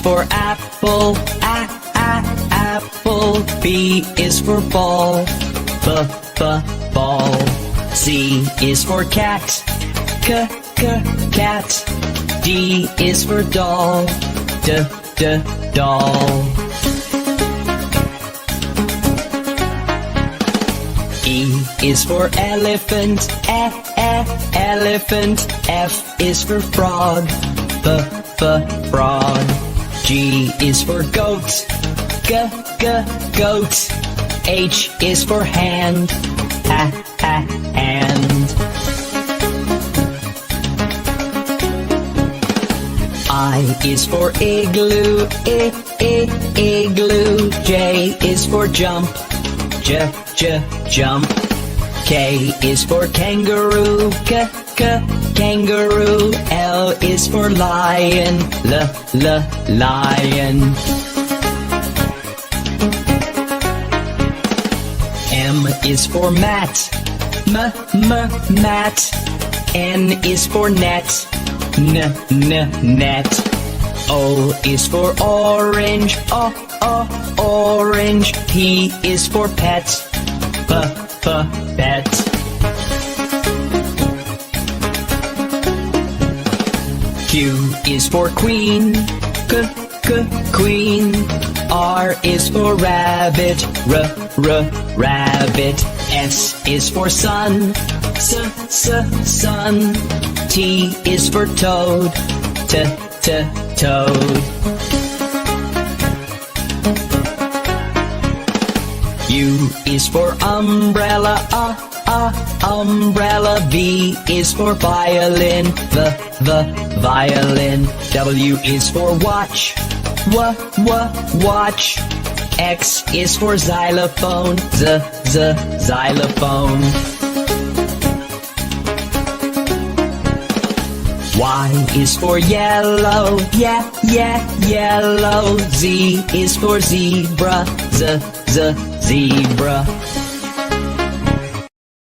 for apple, apple. B is for ball, ball. C is for cat, cat. D is for doll, doll. E is for elephant, elephant. F is for frog, frog. G is for goat, goat. H is for hand, hand. I is for igloo, igloo. J is for jump, jump. K is for kangaroo, kangaroo. L is for lion, lion. M is for mat, mat. N is for net, net. O is for orange, orange. P is for pet, pet. Q is for queen, queen. R is for rabbit, rabbit. S is for sun, sun. T is for toad, toad. U is for umbrella, umbrella. V is for violin, the violin. W is for watch, watch. X is for xylophone, xylophone. Y is for yellow, yellow. Z is for zebra, zebra.